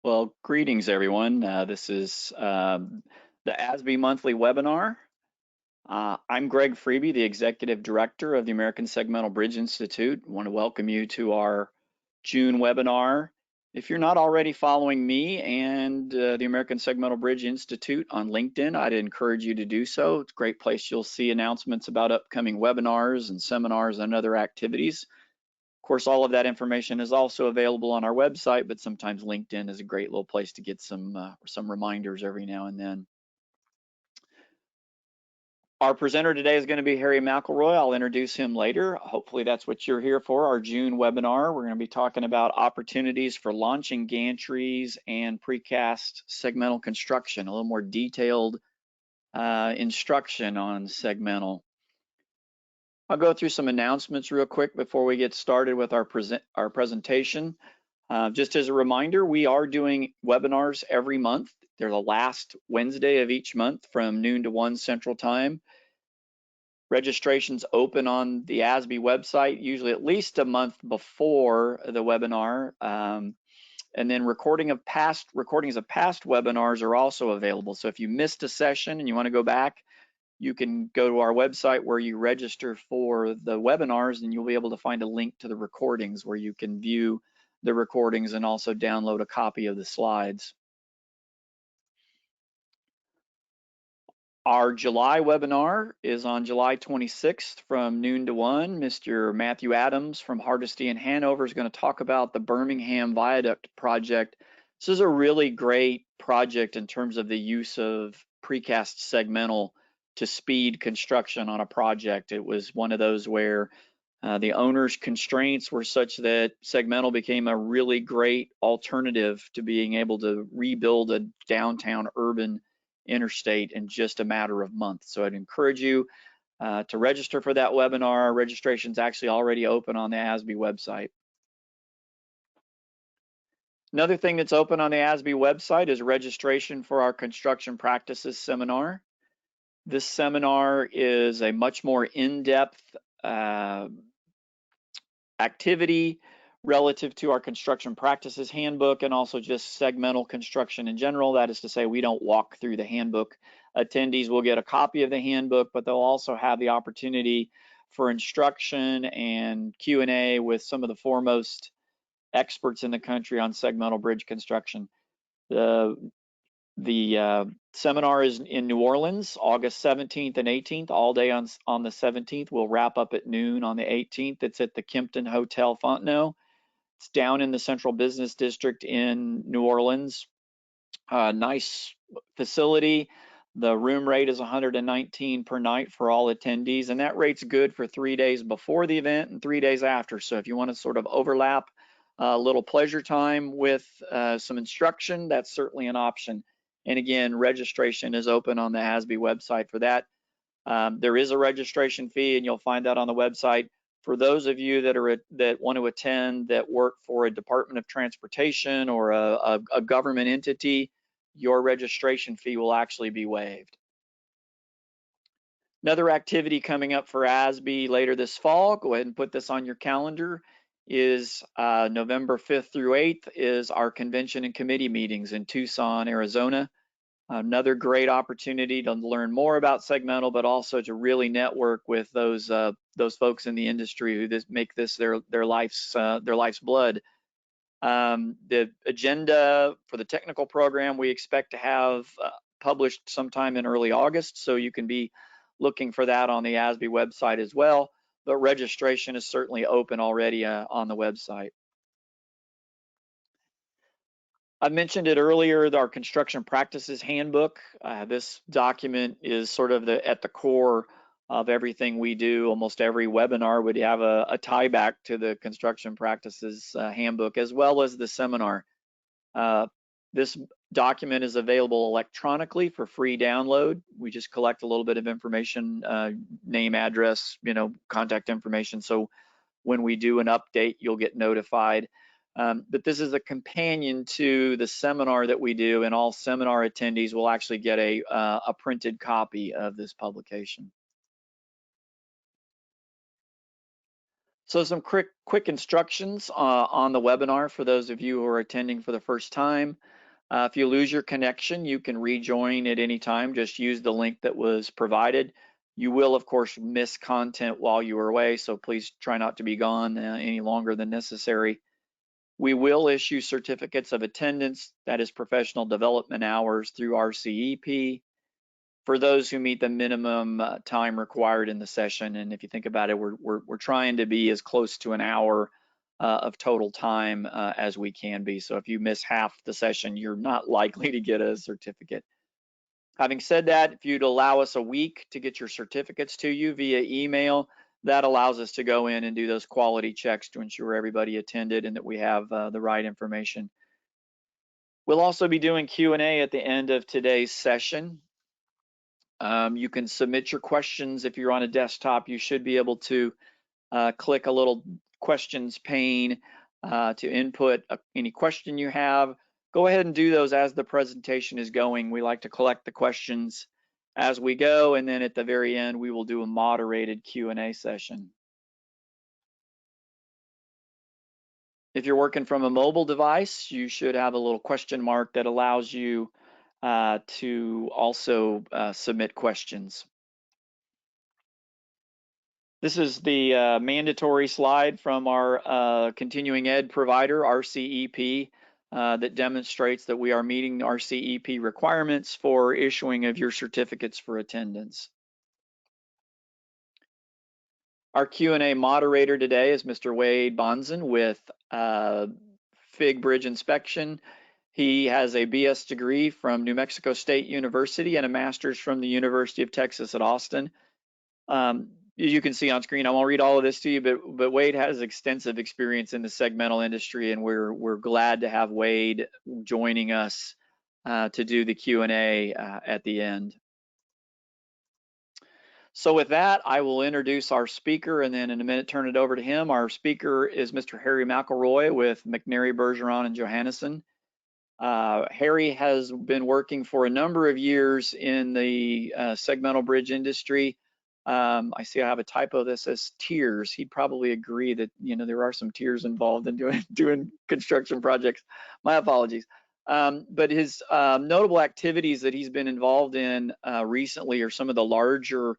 Well, greetings everyone. This is the ASBI monthly webinar. I'm Greg Freeby, the Executive Director of the American Segmental Bridge Institute. I want to welcome you to our June webinar. If you're not already following me and the American Segmental Bridge Institute on LinkedIn, I'd encourage you to do so. It's a great place. You'll see announcements about upcoming webinars and seminars and other activities. Of course, all of that information is also available on our website, but sometimes LinkedIn is a great little place to get some reminders every now and then. Our presenter today is going to be Harry McElroy. I'll introduce him later. Hopefully that's what you're here for, our June webinar. We're going to be talking about opportunities for launching gantries and precast segmental construction, a little more detailed instruction on segmental. I'll go through some announcements real quick before we get started with our presentation. Just as a reminder, we are doing webinars every month. They're the last Wednesday of each month from noon to 1 Central Time. Registrations open on the ASBI website, usually at least a month before the webinar. And then recordings of past webinars are also available. So if you missed a session and you want to go back, you can go to our website where you register for the webinars, and you'll be able to find a link to the recordings where you can view the recordings and also download a copy of the slides. Our July webinar is on July 26th from noon to 1. Mr. Matthew Adams from Hardesty in Hanover is going to talk about the Birmingham Viaduct project. This is a really great project in terms of the use of precast segmental to speed construction on a project. It was one of those where the owner's constraints were such that segmental became a really great alternative to being able to rebuild a downtown urban interstate in just a matter of months. So I'd encourage you to register for that webinar. Registration's actually already open on the ASBI website. Another thing that's open on the ASBI website is registration for our construction practices seminar. This seminar is a much more in-depth activity relative to our construction practices handbook and also just segmental construction in general. That is to say, we don't walk through the handbook. Attendees will get a copy of the handbook, but they'll also have the opportunity for instruction and Q&A with some of the foremost experts in the country on segmental bridge construction. The seminar is in New Orleans, August 17th and 18th, all day on the 17th. We'll wrap up at noon on the 18th. It's at the Kimpton Hotel Fontenot. It's down in the Central Business District in New Orleans. Nice facility. The room rate is $119 per night for all attendees, and that rate's good for 3 days before the event and 3 days after. So if you want to sort of overlap a little pleasure time with some instruction, that's certainly an option. And again, registration is open on the ASBI website for that. There is a registration fee, and you'll find that on the website. For those of you that want to attend that work for a Department of Transportation or a government entity, your registration fee will actually be waived. Another activity coming up for ASBI later this fall, go ahead and put this on your calendar, is November 5th through 8th is our convention and committee meetings in Tucson, Arizona. Another great opportunity to learn more about segmental, but also to really network with those folks in the industry who make this their life's blood. The agenda for the technical program we expect to have published sometime in early August, so you can be looking for that on the ASBI website as well. But registration is certainly open already on the website. I mentioned it earlier, our construction practices handbook. This document is sort of at the core of everything we do. Almost every webinar would have a tie back to the construction practices handbook, as well as the seminar. This document is available electronically for free download. We just collect a little bit of information, name, address, contact information. So when we do an update, you'll get notified. But this is a companion to the seminar that we do, and all seminar attendees will actually get a printed copy of this publication. So some quick instructions on the webinar for those of you who are attending for the first time. If you lose your connection, you can rejoin at any time. Just use the link that was provided. You will, of course, miss content while you are away, so please try not to be gone any longer than necessary. We will issue certificates of attendance, that is professional development hours, through RCEP for those who meet the minimum time required in the session. And if you think about it, we're trying to be as close to an hour of total time as we can be. So if you miss half the session, you're not likely to get a certificate. Having said that, if you'd allow us a week to get your certificates to you via email, that allows us to go in and do those quality checks to ensure everybody attended and that we have the right information. We'll also be doing Q&A at the end of today's session. You can submit your questions. If you're on a desktop, you should be able to click a little questions pane to input any question you have. Go ahead and do those as the presentation is going. We like to collect the questions as we go, and then at the very end, we will do a moderated Q&A session. If you're working from a mobile device, you should have a little question mark that allows you to also submit questions. This is the mandatory slide from our continuing ed provider, RCEP, that demonstrates that we are meeting RCEP requirements for issuing of your certificates for attendance. Our Q&A moderator today is Mr. Wade Bonzen with FIG Bridge Inspection. He has a BS degree from New Mexico State University and a master's from the University of Texas at Austin. You can see on screen, I won't read all of this to you, but Wade has extensive experience in the segmental industry, and we're glad to have Wade joining us to do the Q&A at the end. So with that, I will introduce our speaker and then in a minute turn it over to him. Our speaker is Mr. Harry McElroy with McNary, Bergeron, and Johannesson. Harry has been working for a number of years in the segmental bridge industry. I see I have a typo that says tiers. He'd probably agree that, you know, there are some tiers involved in doing construction projects. My apologies. But his notable activities that he's been involved in recently are some of the larger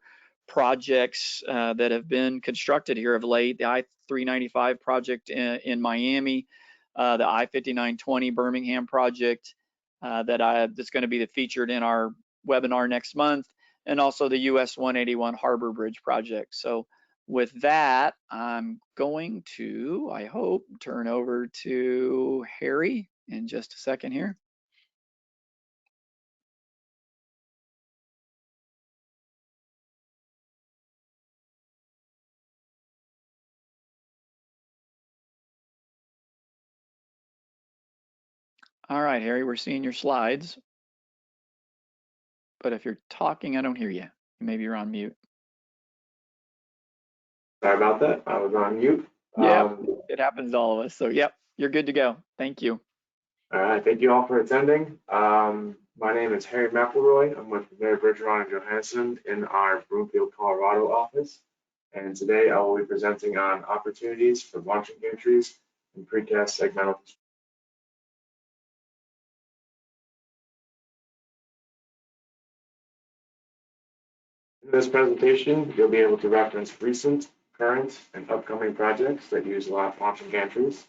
projects that have been constructed here of late. The I-395 project in Miami, the I-5920 Birmingham project that's going to be featured in our webinar next month, and also the US 181 Harbor Bridge project. So with that, I'm going to, I hope, turn over to Harry in just a second here. All right, Harry, we're seeing your slides, but if you're talking, I don't hear you. Maybe you're on mute. Sorry about that. I was on mute. Yeah, it happens to all of us. So, yep, you're good to go. Thank you. All right. Thank you all for attending. My name is Harry McElroy. I'm with McNary, Bergeron, and Johannesson in our Broomfield, Colorado office. And today I will be presenting on opportunities for launching gantries and precast segmental. In this presentation, you'll be able to reference recent, current, and upcoming projects that use launching gantries,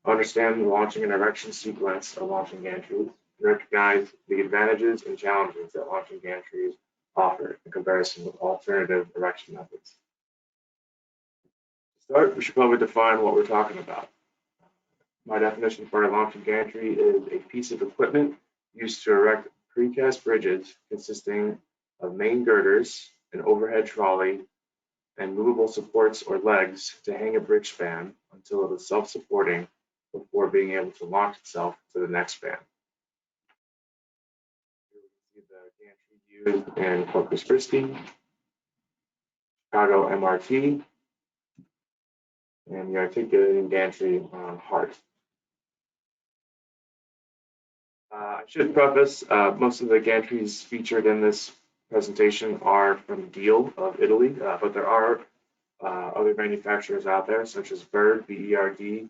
understand the launching and erection sequence of launching gantries, and recognize the advantages and challenges that launching gantries offer in comparison with alternative erection methods. To start, we should probably define what we're talking about. My definition for a launching gantry is a piece of equipment used to erect precast bridges consisting of main girders, an overhead trolley, and movable supports or legs to hang a bridge span until it is self-supporting before being able to launch itself to the next span. Here we can see the gantry used in Corpus Christi, Chicago MRT, and the articulating gantry on Hart. I should preface, most of the gantries featured in this presentation are from Deal of Italy, but there are other manufacturers out there, such as Bird, B-E-R-D.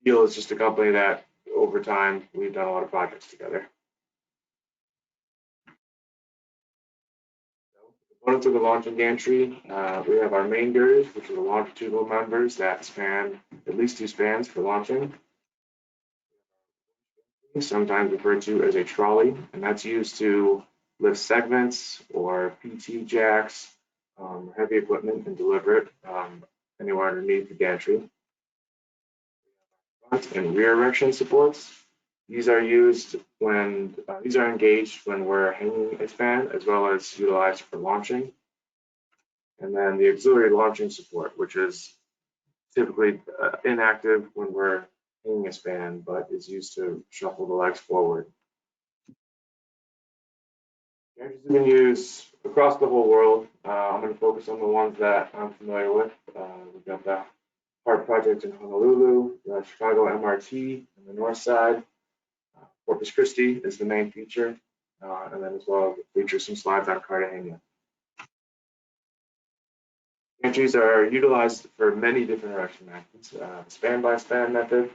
Deal is just a company that over time, we've done a lot of projects together. Components of the launching gantry, we have our main girders, which are the longitudinal members that span at least 2 spans for launching, sometimes referred to as a trolley, and that's used to lift segments or PT jacks, heavy equipment, and deliver it anywhere underneath the gantry. Front and rear erection supports. These are used when these are engaged when we're hanging a span, as well as utilized for launching. And then the auxiliary launching support, which is typically inactive when we're hanging a span, but is used to shuffle the legs forward. Gantries have been used across the whole world. I'm going to focus on the ones that I'm familiar with. We've got the HART project in Honolulu, the Chicago MRT on the north side. Corpus Christi is the main feature, and then as well feature some slides on Cartagena. Gantries are utilized for many different erection methods. Span by span method,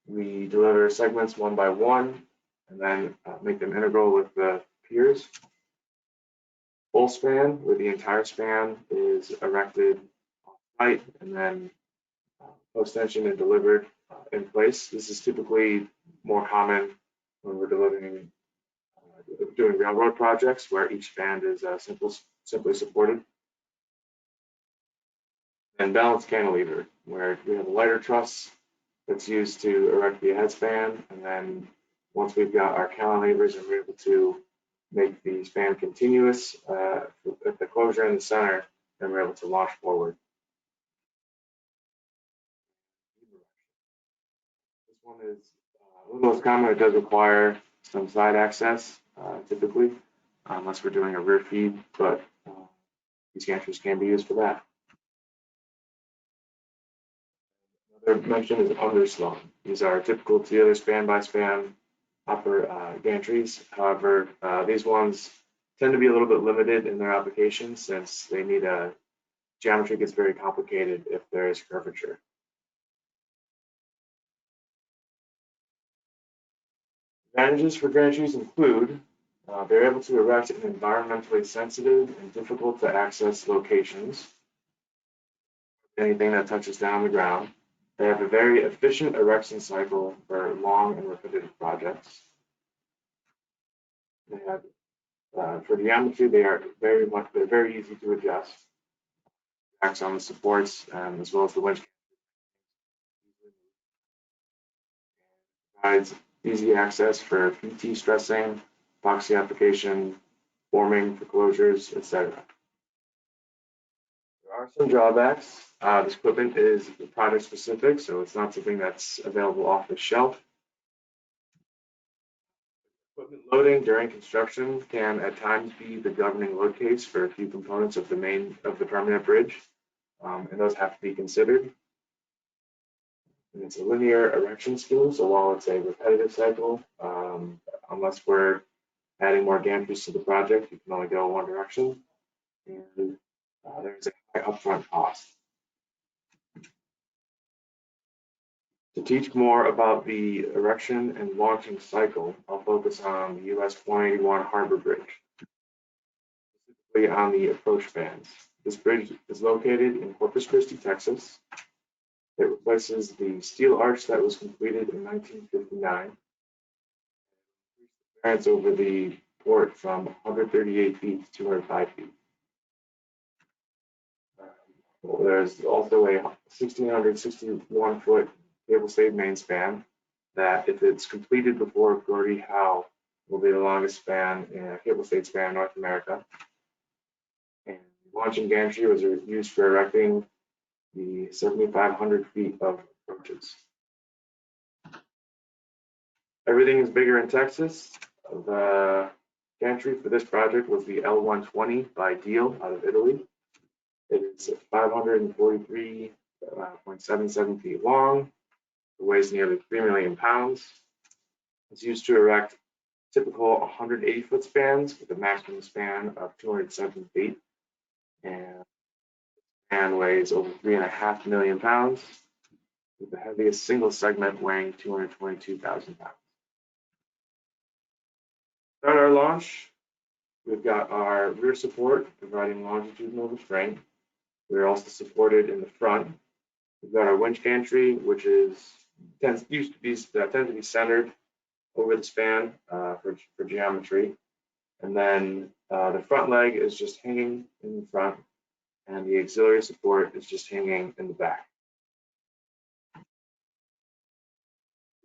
we deliver segments one by one, and then make them integral with the piers. Full span, where the entire span is erected off-site and then post-tension and delivered in place. This is typically more common when we're doing railroad projects where each span is simply supported. And balanced cantilever, where we have a lighter truss that's used to erect the head span, and then once we've got our cantilevers and we're able to make the span continuous at the closure in the center, then we're able to launch forward. This one is a little less common. It does require some side access, typically, unless we're doing a rear feed, but these gantries can be used for that. Another mention is underslung. These are typical to the other span by span upper gantries. However, these ones tend to be a little bit limited in their application since they need geometry gets very complicated if there is curvature. Advantages for gantries include they're able to erect in environmentally sensitive and difficult to access locations. Anything that touches down the ground. They have a very efficient erection cycle for long and repetitive projects. They have for geometry, they're very easy to adjust. Acts on the supports as well as the winch. Provides easy access for PT stressing, epoxy application, forming for closures, etc. There are some drawbacks. This equipment is product specific, so it's not something that's available off the shelf. Equipment loading during construction can at times be the governing load case for a few components of the permanent bridge, and those have to be considered. And it's a linear erection scheme, so while it's a repetitive cycle, unless we're adding more gantries to the project, you can only go one direction, and there's a high upfront cost. To teach more about the erection and launching cycle, I'll focus on the US 181 Harbor Bridge, specifically on the approach spans. This bridge is located in Corpus Christi, Texas. It replaces the steel arch that was completed in 1959. Clearance over the port from 138 feet to 205 feet. There's also a 1,661-foot cable-stayed main span that, if it's completed before Gordie Howe, will be the longest span in a cable-stayed span in North America. And launching gantry was used for erecting the 7,500 feet of approaches. Everything is bigger in Texas. The gantry for this project was the L120 by Deal out of Italy. It is 543.77 feet long. It weighs nearly 3 million pounds. It's used to erect typical 180-foot spans with a maximum span of 207 feet. And weighs over 3.5 million pounds. with the heaviest single segment weighing 222,000 pounds. Start our launch, we've got our rear support providing longitudinal restraint. We're also supported in the front. We've got our winch gantry, which tends to be centered over the span for geometry. And then the front leg is just hanging in the front, and the auxiliary support is just hanging in the back.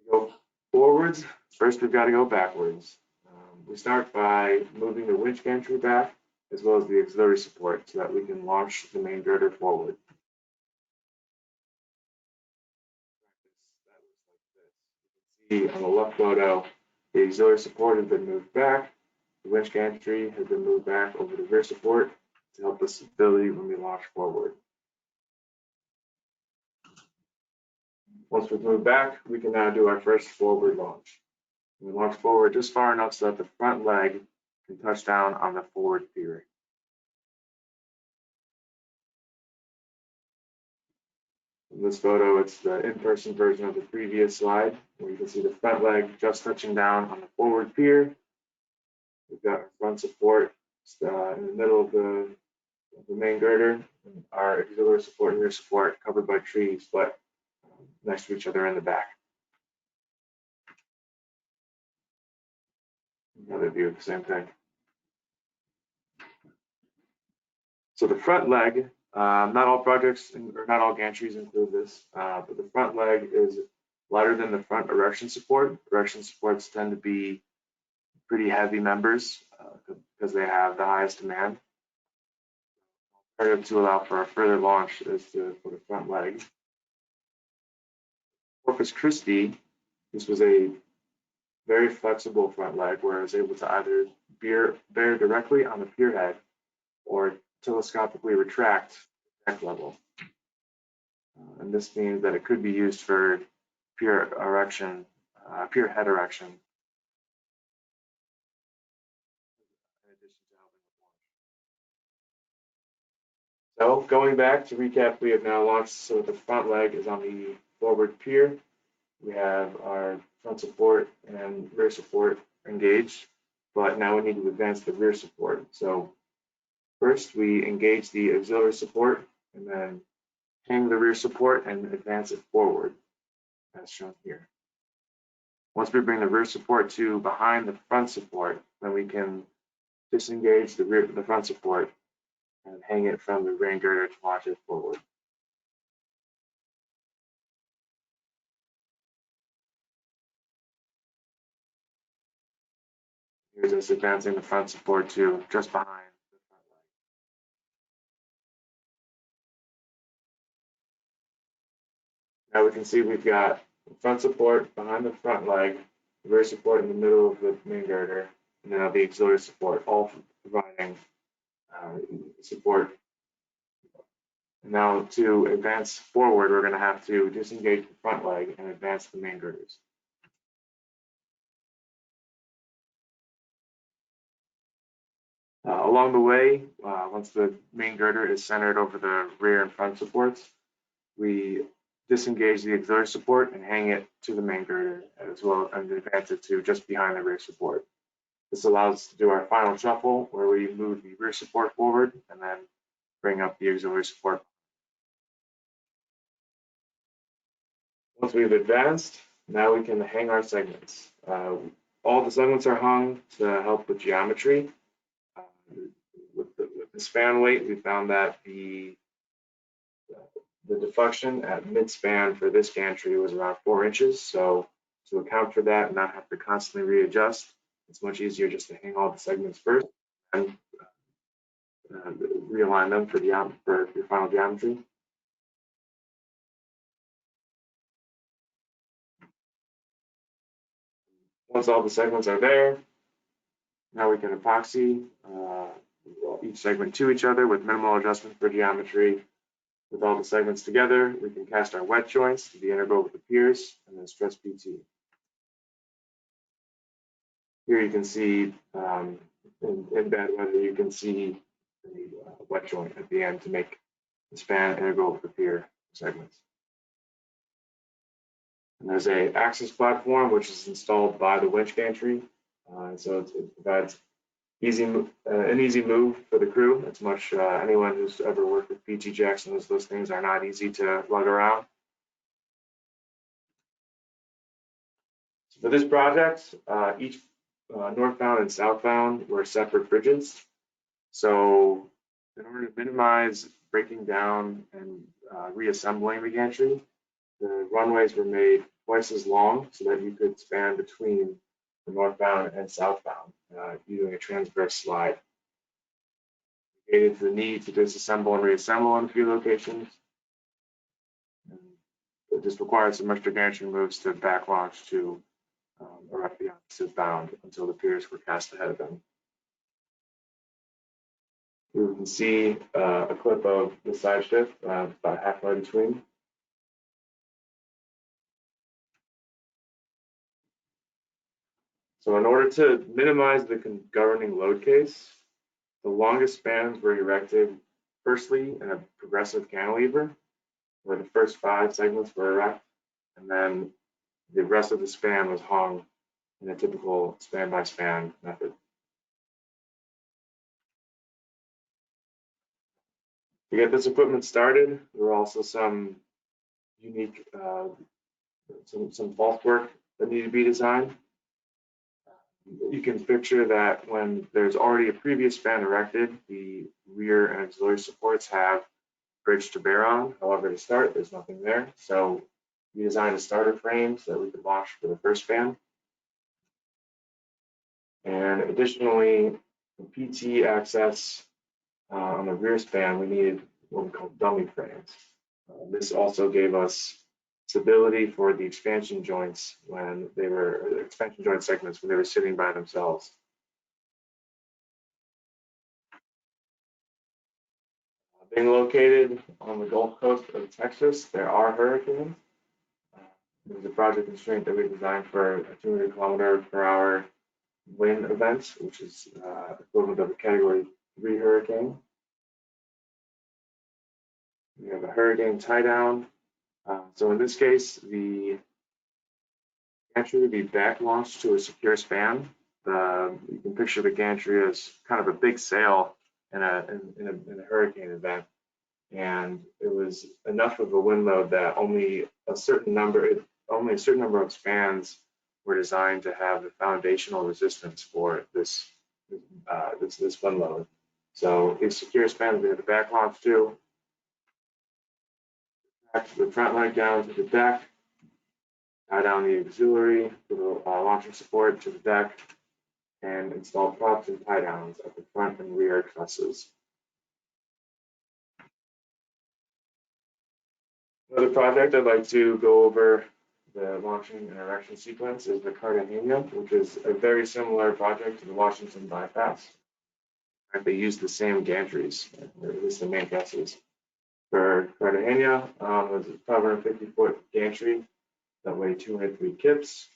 Go forwards, first we've got to go backwards. We start by moving the winch gantry back, as well as the auxiliary support, so that we can launch the main girder forward. You can see on the left photo, the auxiliary support has been moved back. The winch gantry has been moved back over the rear support to help the stability when we launch forward. Once we've moved back, we can now do our first forward launch. We launch forward just far enough so that the front leg can touch down on the forward pier. In this photo, it's the in-person version of the previous slide, where you can see the front leg just touching down on the forward pier. We've got our front support in the middle of the main girder, our auxiliary support and rear support covered by trees, but next to each other in the back. Another view of the same thing. So the front leg, not all projects or not all gantries include this, but the front leg is lighter than the front erection support. Erection supports tend to be pretty heavy members because they have the highest demand. To allow for a further launch is to put a front leg. Corpus Christi, this was a very flexible front leg where it was able to either bear directly on the pier head or telescopically retract at deck level. And this means that it could be used for pier erection, pier head erection. In addition to helping with launch. So going back to recap, we have now launched, so the front leg is on the forward pier. We have our front support and rear support engaged, but now we need to advance the rear support. So first we engage the auxiliary support and then hang the rear support and advance it forward, as shown here. Once we bring the rear support to behind the front support, then we can disengage the front support and hang it from the main girder to launch it forward. Here's us advancing the front support to just behind the front leg. Now we can see we've got the front support behind the front leg, the rear support in the middle of the main girder, and now the auxiliary support, all providing support. Now to advance forward, we're going to have to disengage the front leg and advance the main girders. Along the way, once the main girder is centered over the rear and front supports, we disengage the auxiliary support and hang it to the main girder as well, and advance it to just behind the rear support. This allows us to do our final shuffle where we move the rear support forward and then bring up the auxiliary support. Once we've advanced, now we can hang our segments. All the segments are hung to help with geometry. With the span weight, we found that the deflection at mid-span for this gantry was around 4 inches. So to account for that and not have to constantly readjust, it's much easier just to hang all the segments first and realign them for your final geometry. Once all the segments are there, now we can epoxy each segment to each other with minimal adjustment for geometry. With all the segments together, we can cast our wet joints to be integral with the piers and then stress PT. Here you can see, in bad weather, you can see the wet joint at the end to make the span integral with the pier segments. And there's a access platform which is installed by the winch gantry, so it provides an easy move for the crew. It's much anyone who's ever worked with PT jacks knows those things are not easy to lug around. So for this project, each northbound and southbound were separate bridges. So in order to minimize breaking down and reassembling the gantry, the runways were made twice as long so that you could span between the northbound and southbound using a transverse slide. Negated the need to disassemble and reassemble in a few locations. And it just required some extra gantry moves to back launch to erect the opposite bound until the piers were cast ahead of them. Here we can see a clip of the side shift about halfway between. So in order to minimize the governing load case, the longest spans were erected firstly in a progressive cantilever, where the first 5 segments were erect, and then the rest of the span was hung in a typical span-by-span method. To get this equipment started, there were also some unique, some false work that needed to be designed. You can picture that when there's already a previous span erected, the rear and auxiliary supports have bridge to bear on. However, to start, there's nothing there. So we designed a starter frame so that we could launch for the first span. And additionally, the PT access on the rear span, we needed what we call dummy frames. This also gave us stability for the expansion joints when they were expansion joint segments when they were sitting by themselves. Being located on the Gulf Coast of Texas, there are hurricanes. There's a project constraint that we designed for a 200-kilometer-per-hour wind event, which is equivalent of a Category 3 hurricane. We have a hurricane tie down. So in this case, the gantry would be back launched to a secure span. You can picture the gantry as kind of a big sail in a hurricane event. And it was enough of a wind load that only a certain number of spans were designed to have the foundational resistance for this wind load. So these secure spans we had the back launch to, back to the front leg down to the deck, tie down the auxiliary for the launching support to the deck, and install props and tie downs at the front and rear trusses. Another project I'd like to go over the launching and erection sequence is the Cartagena, which is a very similar project to the Washington bypass. They use the same gantries, or at least the main trusses. For Cartagena, it was a 550-foot gantry that weighed 203 kips.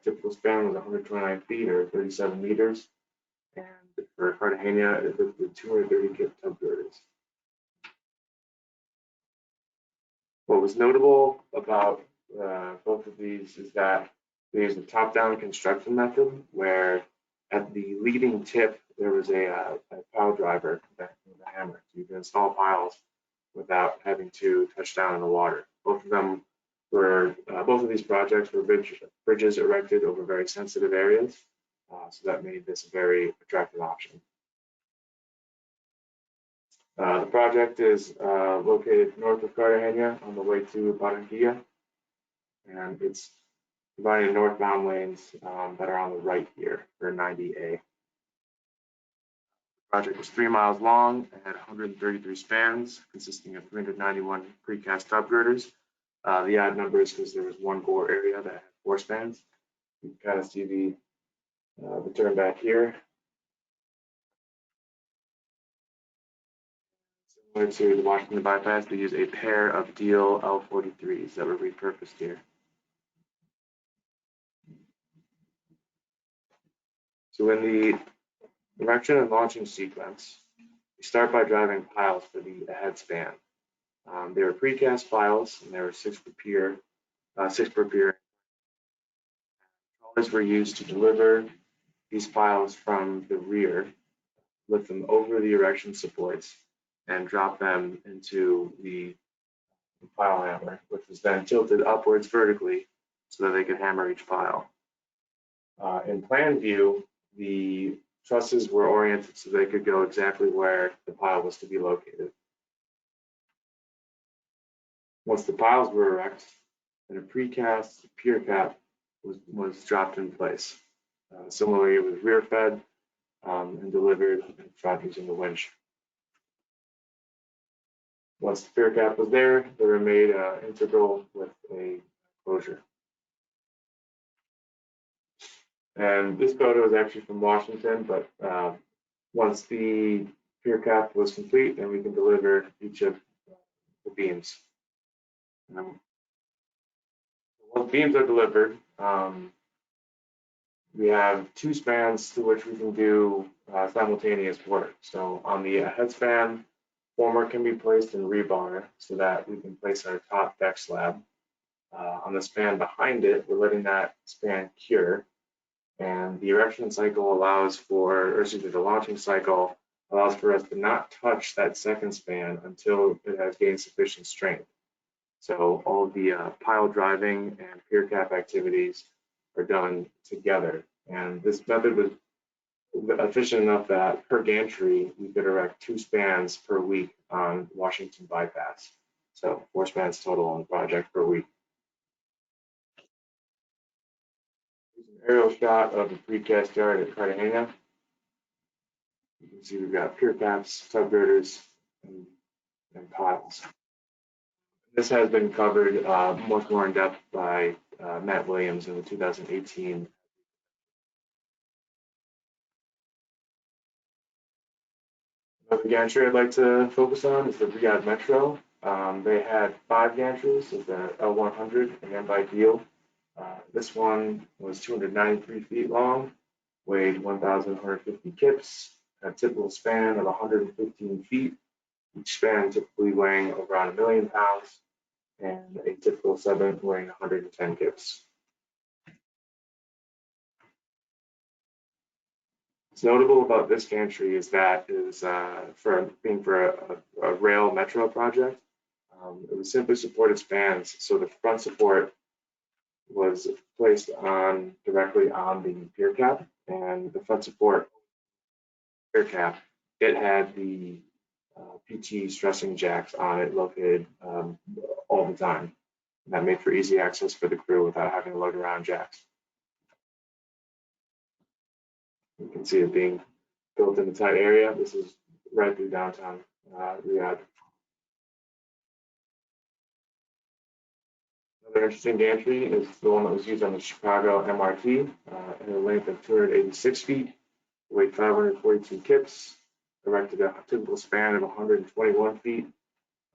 Typical span was 129 feet or 37 meters. And for Cartagena, it was with 230 kip tub girders. What was notable about both of these is that they used a top-down construction method where at the leading tip, there was a pile driver connecting with a hammer. So you can install piles without having to touch down in the water. Both of these projects were bridges erected over very sensitive areas. So that made this a very attractive option. The project is located north of Cartagena on the way to Barranquilla, and it's providing northbound lanes that are on the right here for 90A. The project was 3 miles long and had 133 spans, consisting of 391 precast tub girders. The odd number is because there was one gore area that had 4 spans. You can kind of see the turn back here. Similar to the Washington bypass, they use a pair of Deal L43s that were repurposed here. So in the erection and launching sequence, we start by driving piles for the ahead span. They were precast piles, and there were 6 per pier. 6 per pier. Crawlers were used to deliver these piles from the rear, lift them over the erection supports, and drop them into the pile hammer, which was then tilted upwards vertically so that they could hammer each pile. In plan view, the trusses were oriented so they could go exactly where the pile was to be located. Once the piles were erect, then a precast pier cap was dropped in place. Similarly, it was rear fed and delivered in front using the winch. Once the pier cap was there, they were made integral with a closure. And this photo is actually from Washington, but once the pier cap was complete, then we can deliver each of the beams. Once beams are delivered, we have 2 spans to which we can do simultaneous work. So on the head span, formwork can be placed in rebar so that we can place our top deck slab. On the span behind it, we're letting that span cure. And the erection cycle allows for, or excuse me, the launching cycle allows for us to not touch that second span until it has gained sufficient strength. So all of the pile driving and pier cap activities are done together. And this method was efficient enough that per gantry, we could erect 2 spans per week on Washington bypass. So 4 spans total on the project per week. Here's an aerial shot of the precast yard at Cartagena. You can see we've got pier caps, tub girders, and piles. This has been covered much more in depth by Matt Williams in the 2018. Another gantry I'd like to focus on is the Riyadh Metro. They had 5 gantries of the L100 and Ideal. This one was 293 feet long, weighed 1,150 kips, had a typical span of 115 feet, each span typically weighing around 1 million pounds, and a typical 7 weighing 110 kips. What's notable about this gantry is that it is for a rail metro project. It was simply supported spans, so the front support was placed directly on the pier cap, and the front support pier cap, it had the PT stressing jacks on it located all the time. And that made for easy access for the crew without having to lug around jacks. You can see it being built in a tight area. This is right through downtown Riyadh. Another interesting gantry is the one that was used on the Chicago MRT in a length of 286 feet, weighed 542 kips, erected a typical span of 121 feet.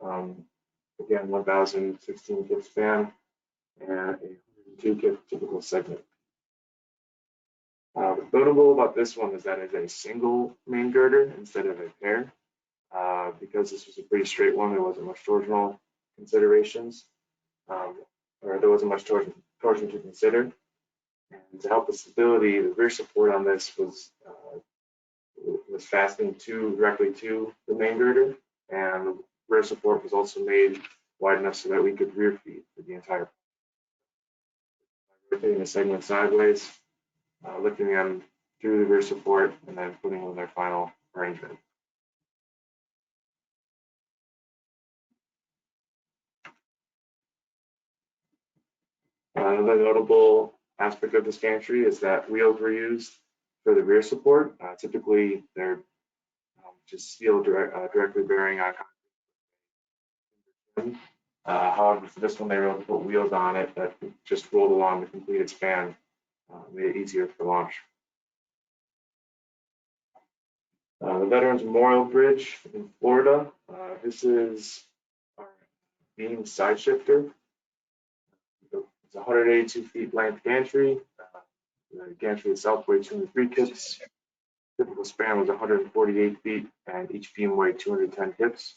Again, 1,016 kip span and a 2 kip typical segment. What's notable about this one is that it's a single main girder instead of a pair. Because this was a pretty straight one, there wasn't much torsional considerations, or there wasn't much torsion to consider. And to help the stability, the rear support on this was fastened directly to the main girder, and the rear support was also made wide enough so that we could rear feed for the entire. Rotating the segment sideways, lifting them through the rear support, and then putting them in their final arrangement. Another notable aspect of this gantry is that wheels were used for the rear support. Typically, they're just steel directly bearing on concrete. However, for this one, they were able to put wheels on it that just rolled along the completed span, made it easier for launch. The Veterans Memorial Bridge in Florida. This is our beam side shifter. It's a 182 feet length gantry. The gantry itself weighed 203 kips. Typical span was 148 feet, and each beam weighed 210 kips.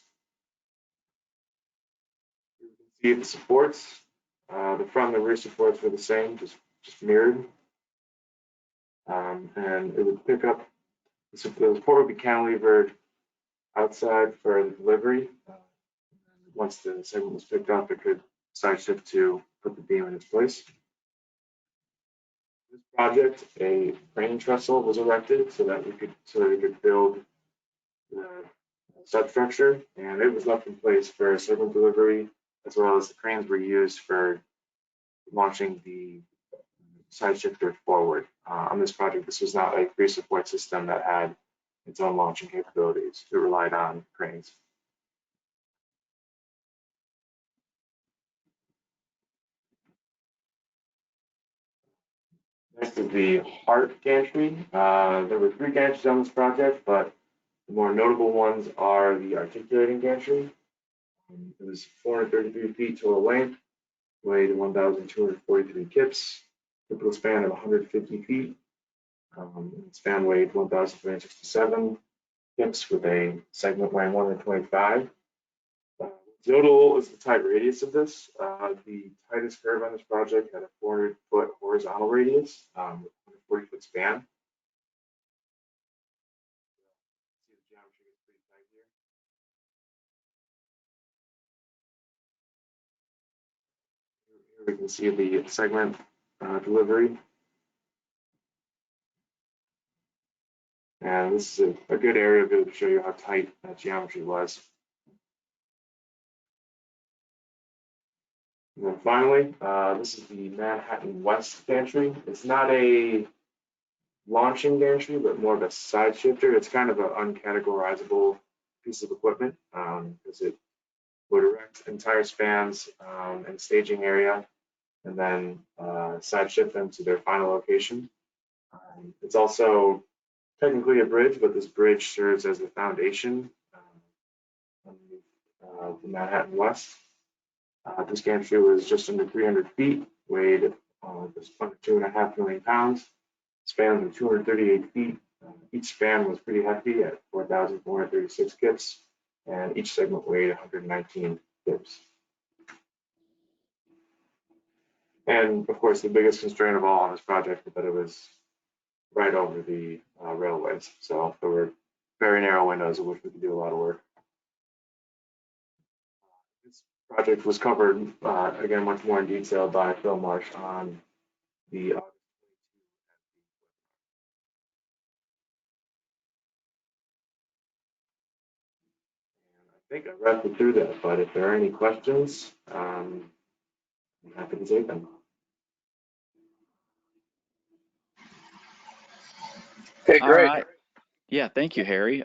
You can see the supports. The front and the rear supports were the same, just mirrored. And it would pick up, the support would be cantilevered outside for the delivery. Once the segment was picked up, it could side shift to put the beam in its place. This project, a crane trestle was erected so that we could build the substructure, and it was left in place for segment delivery, as well as the cranes were used for launching the side shifter forward. On this project, this was not a free support system that had its own launching capabilities. It relied on cranes. Next is the heart gantry. There were 3 gantries on this project, but the more notable ones are the articulating gantry. It was 433 feet total length, weighed 1,243 kips, typical span of 150 feet. Span weighed 1,367 kips with a segment weighing 125. Notable is the tight radius of this. The tightest curve on this project had a 400-foot horizontal radius with a 40-foot span. See the geometry is pretty tight here. Here we can see the segment delivery. And this is a good area to show you how tight that geometry was. And then finally, this is the Manhattan West gantry. It's not a launching gantry, but more of a side shifter. It's kind of an uncategorizable piece of equipment because it would erect entire spans and staging area and then side shift them to their final location. It's also technically a bridge, but this bridge serves as the foundation of the Manhattan West. This gantry was just under 300 feet, weighed just under 2.5 million pounds, spans were 238 feet. Each span was pretty hefty at 4,436 kips, and each segment weighed 119 kips. And of course, the biggest constraint of all on this project was that it was right over the railways. So there were very narrow windows in which we could do a lot of work. This project was covered, again, much more in detail by Phil Marsh on the August 22. I think I wrapped it through that, but if there are any questions, I'm happy to take them. Okay, great. All right. Yeah, thank you, Harry.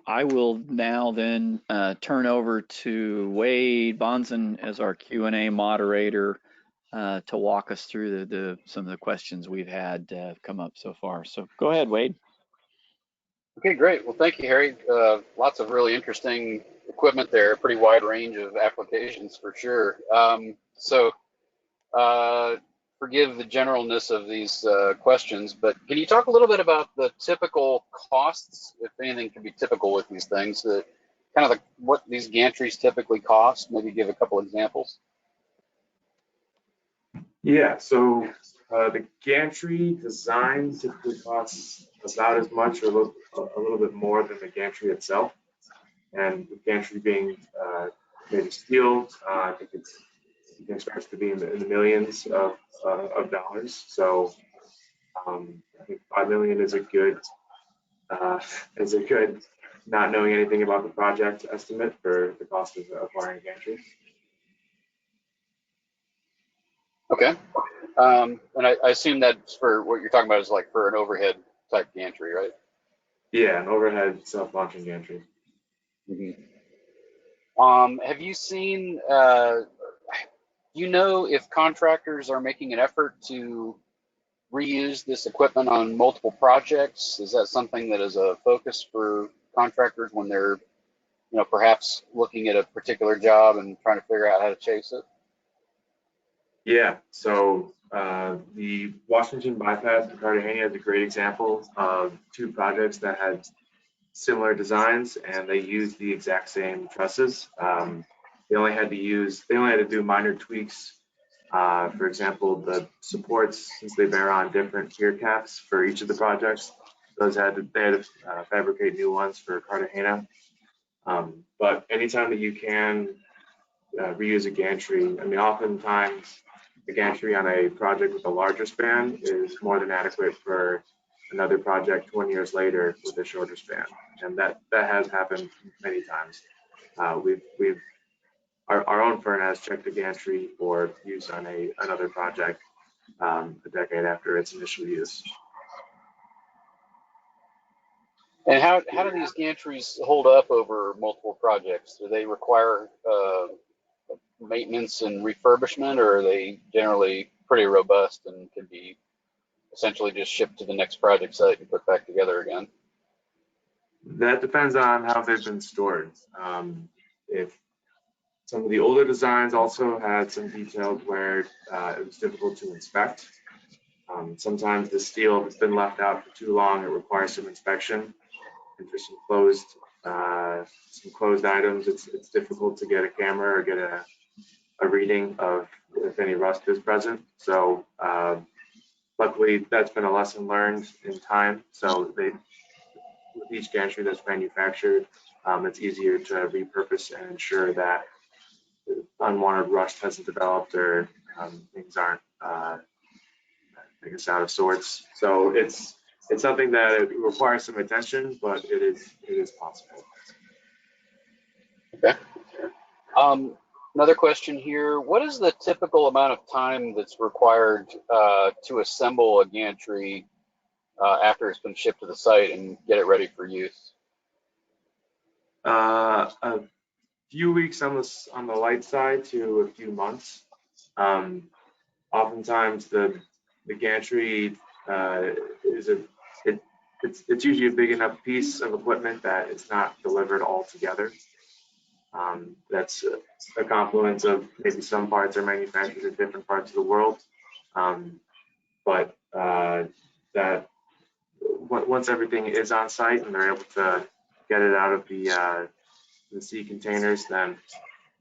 I will now then turn over to Wade Bonson as our Q&A moderator to walk us through some of the questions we've had come up so far. So go ahead, Wade. Okay, great. Well, thank you, Harry. Lots of really interesting equipment there, pretty wide range of applications for sure. Forgive the generalness of these questions, but can you talk a little bit about the typical costs, if anything can be typical with these things, what these gantries typically cost? Maybe give a couple examples. Yeah, so the gantry design typically costs about as much or a little bit more than the gantry itself. And the gantry being made of steel, I think you can expect it to be in the millions of dollars. So I think 5 million is a good not knowing anything about the project estimate for the cost of acquiring a gantry. Okay. And I assume that's for what you're talking about is like for an overhead type gantry, right? Yeah, an overhead self-launching gantry. Mm-hmm. Have you seen, you know, if contractors are making an effort to reuse this equipment on multiple projects? Is that something that is a focus for contractors when they're, you know, perhaps looking at a particular job and trying to figure out how to chase it? Yeah, so the Washington bypass in Cartagena is a great example of 2 projects that had similar designs and they used the exact same trusses. they only had to do minor tweaks. For example, the supports, since they bear on different pier caps for each of the projects, they had to fabricate new ones for Cartagena. But anytime that you can reuse a gantry, I mean, oftentimes a gantry on a project with a larger span is more than adequate for another project 20 years later with a shorter span, and that has happened many times. Our own firm has checked a gantry for use on another project a decade after its initial use. And how do these gantries hold up over multiple projects? Do they require maintenance and refurbishment, or are they generally pretty robust and can be essentially just shipped to the next project site and put back together again? That depends on how they've been stored. If some of the older designs also had some details where it was difficult to inspect. Sometimes the steel, if it's been left out for too long, it requires some inspection. And for some closed items, it's difficult to get a camera or get a reading of if any rust is present. So luckily, that's been a lesson learned in time. So with each gantry that's manufactured, it's easier to repurpose and ensure that unwanted rust hasn't developed or things aren't, I guess, out of sorts. So it's something that it requires some attention, but it is possible. Okay. Another question here: what is the typical amount of time that's required to assemble a gantry after it's been shipped to the site and get it ready for use? A few weeks on the light side to a few months. Oftentimes the gantry it's usually a big enough piece of equipment that it's not delivered all together. That's a confluence of maybe some parts are manufactured in different parts of the world, but that once everything is on site and they're able to get it out of the sea containers, then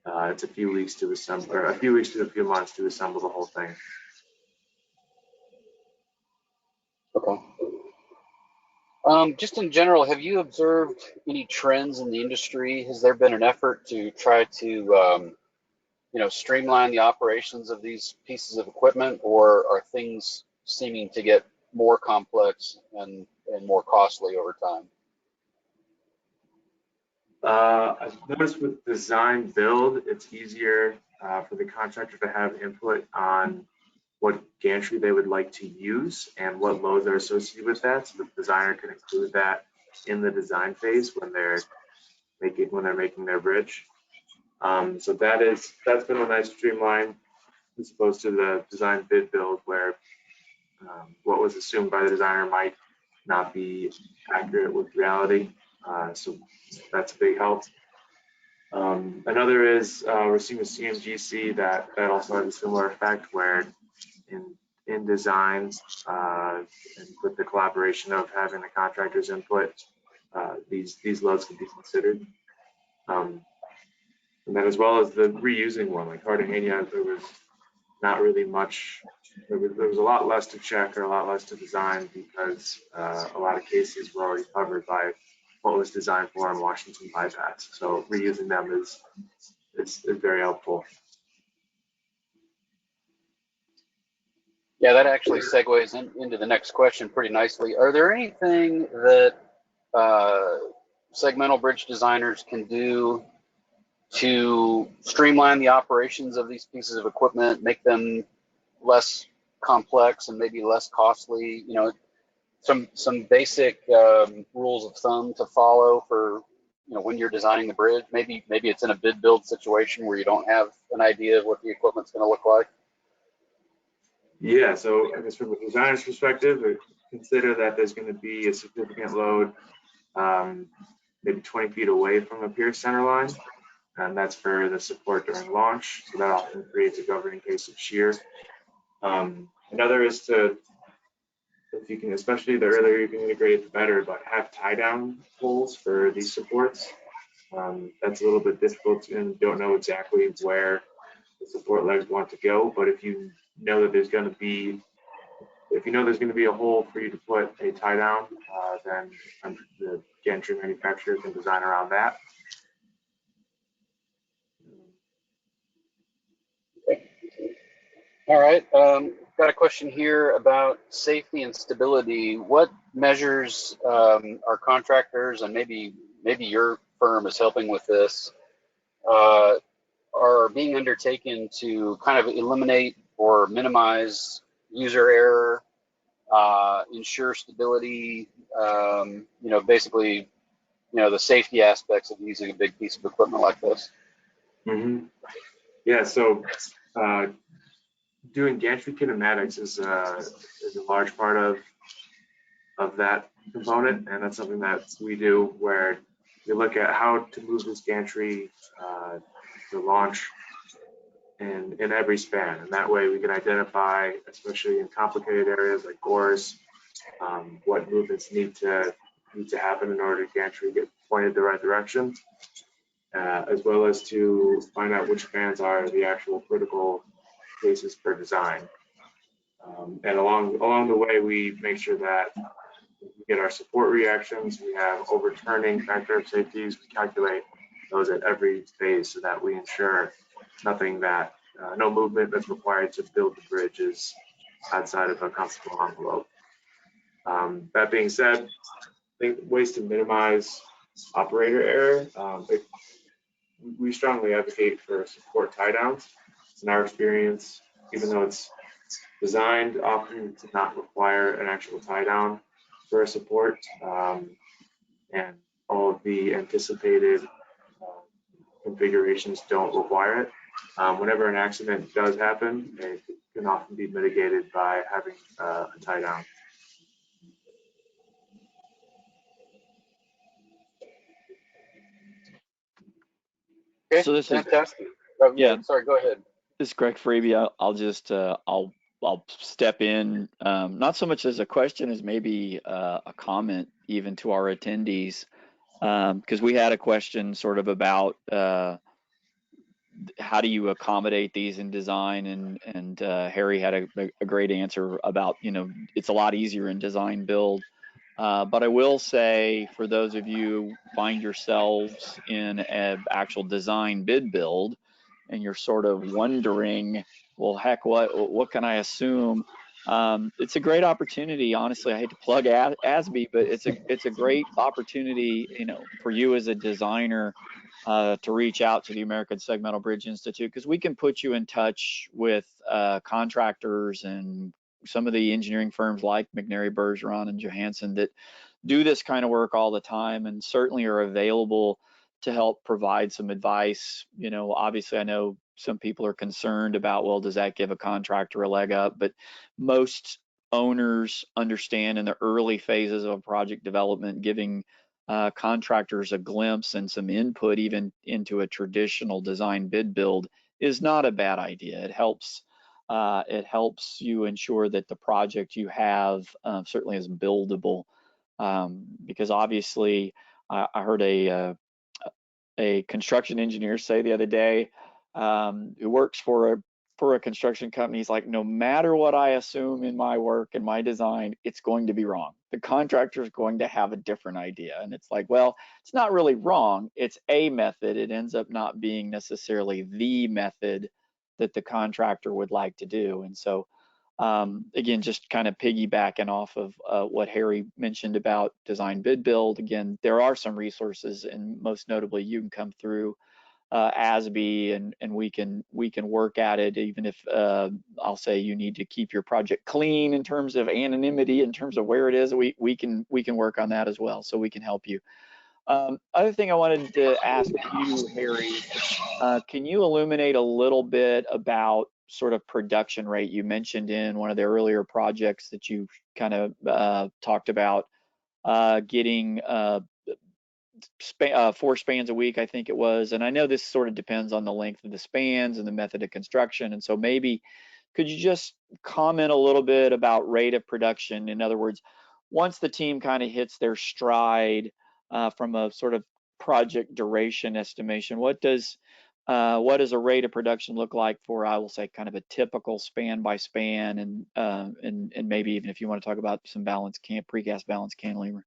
it's a few weeks to assemble, or a few weeks to a few months to assemble the whole thing. Okay. Just in general, have you observed any trends in the industry? Has there been an effort to try to streamline the operations of these pieces of equipment, or are things seeming to get more complex and more costly over time? I've noticed with design build, it's easier for the contractor to have input on what gantry they would like to use and what loads are associated with that, so the designer can include that in the design phase when they're making their bridge. So that's been a nice streamline as opposed to the design bid build where what was assumed by the designer might not be accurate with reality. So that's a big help. Another is we're seeing with CMGC that also has a similar effect where in design and with the collaboration of having the contractor's input, these loads can be considered. And then as well as the reusing one, like Cartagena, there was not really much, there was a lot less to check or a lot less to design because a lot of cases were already covered by what was designed for in Washington bypass. So reusing them is very helpful. Yeah, that actually segues into the next question pretty nicely. Are there anything that segmental bridge designers can do to streamline the operations of these pieces of equipment, make them less complex and maybe less costly? Some basic rules of thumb to follow for when you're designing the bridge. Maybe it's in a bid build situation where you don't have an idea of what the equipment's going to look like. Yeah, so I guess from a designer's perspective, consider that there's going to be a significant load maybe 20 feet away from a pier center line, and that's for the support during launch. So that often creates a governing case of shear. Another is to, if you can, especially the earlier you can integrate it, the better, but have tie down poles for these supports. That's a little bit difficult and don't know exactly where the support legs want to go. But if you know that there's going to be a hole for you to put a tie down, then the gantry manufacturer can design around that. All right. Got a question here about safety and stability. What measures are contractors, and maybe your firm is helping with this, are being undertaken to kind of eliminate or minimize user error, ensure stability, basically, the safety aspects of using a big piece of equipment like this? Mm-hmm. Yeah, so doing gantry kinematics is a large part of that component, and that's something that we do, where we look at how to move this gantry to launch in every span, and that way we can identify, especially in complicated areas like gores, what movements need to happen in order to gantry get pointed the right direction, as well as to find out which spans are the actual critical cases per design. And along the way, we make sure that we get our support reactions, we have overturning factor of safeties, we calculate those at every phase so that we ensure no movement that's required to build the bridge is outside of a comfortable envelope. That being said, I think ways to minimize operator error, we strongly advocate for support tie downs. In our experience, even though it's designed often to not require an actual tie down for a support, and all of the anticipated configurations don't require it. Whenever an accident does happen, it can often be mitigated by having a tie down. Okay, So this is fantastic. yeah. Sorry, go ahead. This is Greg Freeby. I'll just I'll step in, not so much as a question as maybe a comment even to our attendees, because we had a question sort of about how do you accommodate these in design, and Harry had a great answer about, it's a lot easier in design build. But I will say, for those of you find yourselves in an actual design bid build, and you're sort of wondering, well, heck, what can I assume? It's a great opportunity. Honestly, I hate to plug ASBI, but it's a great opportunity, for you as a designer, to reach out to the American Segmental Bridge Institute, because we can put you in touch with contractors and some of the engineering firms like McNary, Bergeron, and Johansson that do this kind of work all the time, and certainly are available to help provide some advice. Obviously, I know some people are concerned about, well, does that give a contractor a leg up? But most owners understand in the early phases of a project development, giving contractors a glimpse and some input even into a traditional design bid build is not a bad idea. It helps you ensure that the project you have certainly is buildable, because obviously I heard a construction engineer say the other day, who works for a construction company, he's like, no matter what I assume in my work and my design, it's going to be wrong. The contractor is going to have a different idea. And it's like, well, it's not really wrong. It's a method. It ends up not being necessarily the method that the contractor would like to do. And so, again, just kind of piggybacking off of what Harry mentioned about design bid build, again, there are some resources, and most notably, you can come through ASBI, and we can work at it, even if I'll say you need to keep your project clean in terms of anonymity, in terms of where it is. We can work on that as well, so we can help you. Other thing I wanted to ask you, Harry, can you illuminate a little bit about sort of production rate? You mentioned in one of the earlier projects that you kind of talked about getting 4 spans a week, I think it was. And I know this sort of depends on the length of the spans and the method of construction. And so maybe could you just comment a little bit about rate of production? In other words, once the team kind of hits their stride from a sort of project duration estimation, what does a rate of production look like for, I will say, kind of a typical span by span, and maybe even if you want to talk about some precast balance cantilever.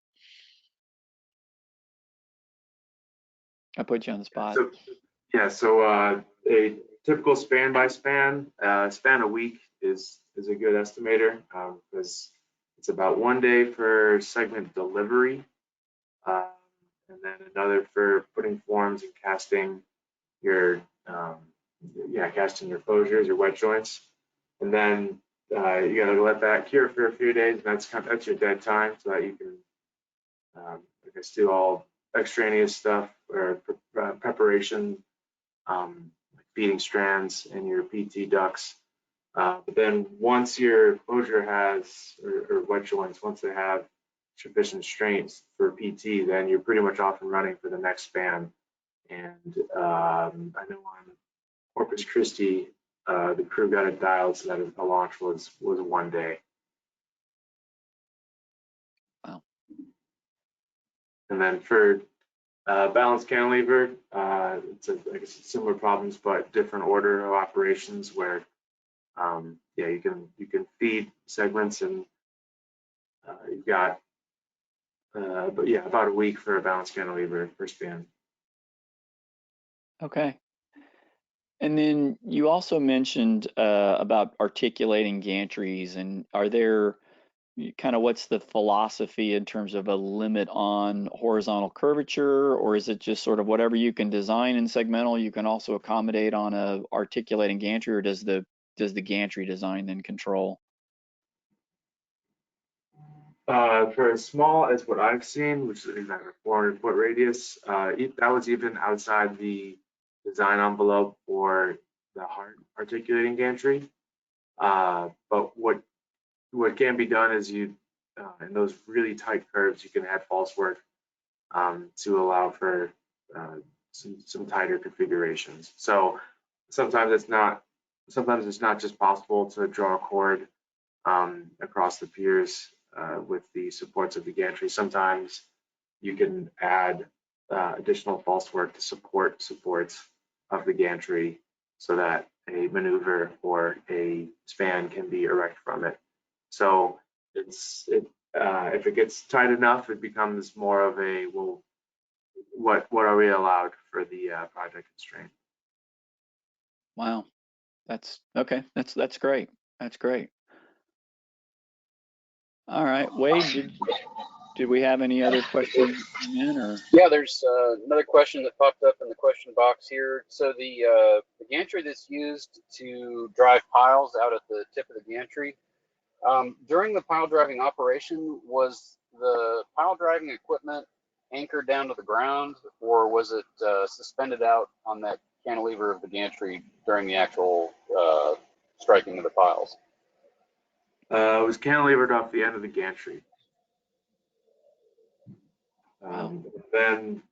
I put you on the spot. So a typical span by span a week is a good estimator, because it's about 1 day for segment delivery, and then another for putting forms and casting your casting your closures, your wet joints, and then you got to let that cure for a few days, and that's your dead time, so that you can I guess do all extraneous stuff or preparation, feeding strands and your PT ducts. But then once your closure has, or wet joints, once they have sufficient strength for PT, then you're pretty much off and running for the next span. And I know on Corpus Christi, the crew got it dialed so that the launch was 1 day. Wow. And then for balance cantilever, it's I guess similar problems, but different order of operations where you can feed segments, and you've got about a week for a balance cantilever per span. Okay. And then you also mentioned about articulating gantries, and are there kind of, what's the philosophy in terms of a limit on horizontal curvature, or is it just sort of whatever you can design in segmental you can also accommodate on a articulating gantry, or does the gantry design then control? For as small as what I've seen, which is that 400-foot radius, that was even outside the design envelope for the hard articulating gantry. But what can be done is in those really tight curves, you can add false work to allow for some tighter configurations. So sometimes it's not just possible to draw a cord across the piers with the supports of the gantry. Sometimes you can add additional false work to support supports of the gantry so that a maneuver or a span can be erect from it. So if it gets tight enough, it becomes more of a, well, what are we allowed for the project constraint? Wow, that's okay. That's great. That's great. All right, Wade, did we have any other questions in, or? Yeah, there's another question that popped up in the question box here. So the gantry that's used to drive piles out at the tip of the gantry, during the pile driving operation, was the pile driving equipment anchored down to the ground, or was it suspended out on that cantilever of the gantry during the actual striking of the piles? It was cantilevered off the end of the gantry. Then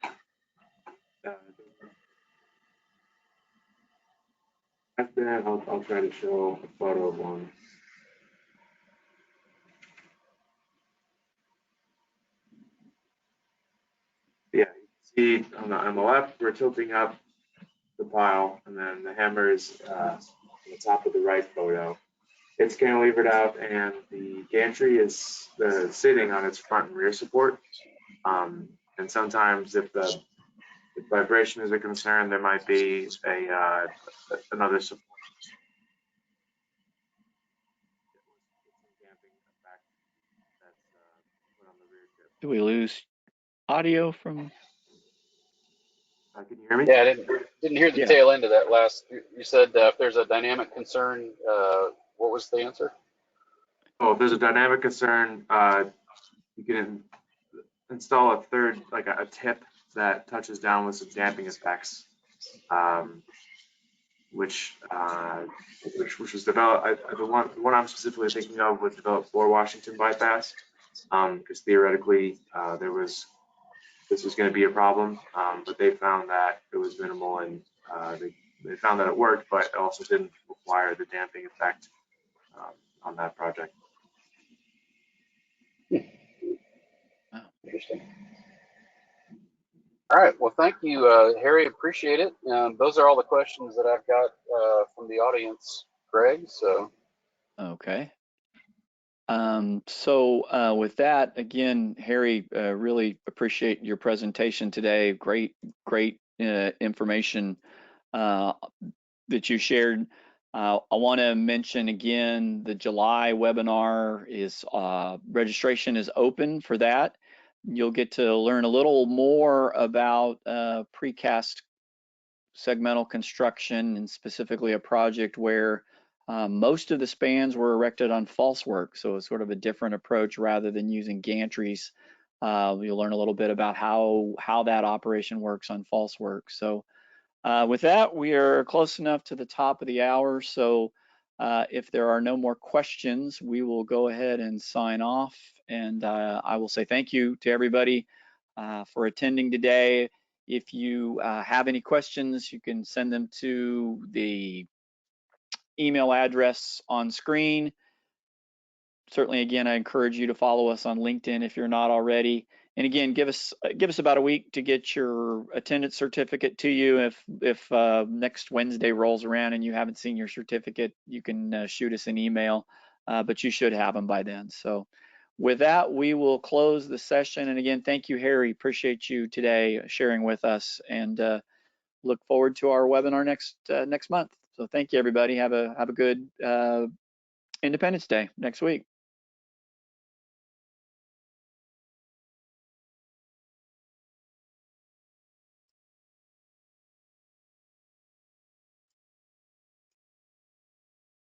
I'll try to show a photo of one. Yeah, you can see on the left, we're tilting up the pile, and then the hammer is on the top of the right photo. It's cantilevered out, and the gantry is sitting on its front and rear support. And sometimes, if vibration is a concern, there might be another support. Do we lose audio from? Can you hear me? Yeah, I didn't hear the tail end of that last. You said if there's a dynamic concern, what was the answer? Oh, if there's a dynamic concern, you can install a third, like a tip that touches down with some damping effects, which was developed. The one I'm specifically thinking of was developed for Washington bypass, because theoretically this was going to be a problem, but they found that it was minimal, and they found that it worked, but it also didn't require the damping effect on that project. Interesting. All right. Well, thank you, Harry. Appreciate it. Those are all the questions that I've got from the audience, Greg. So, Okay. With that, again, Harry, really appreciate your presentation today. Great information uh, that you shared. I want to mention again, the July webinar is registration is open for that. You'll get to learn a little more about precast segmental construction, and specifically a project where most of the spans were erected on false work. So it's sort of a different approach rather than using gantries. You'll learn a little bit about how that operation works on false work. So with that, we are close enough to the top of the hour. So if there are no more questions, we will go ahead and sign off. And I will say thank you to everybody for attending today. If you have any questions, you can send them to the email address on screen. Certainly, again, I encourage you to follow us on LinkedIn if you're not already. And again, give us about a week to get your attendance certificate to you. If next Wednesday rolls around and you haven't seen your certificate, you can shoot us an email, but you should have them by then. So with that, we will close the session. And again, thank you, Harry. Appreciate you today sharing with us, and look forward to our webinar next month. So thank you, everybody. Have a good Independence Day next week.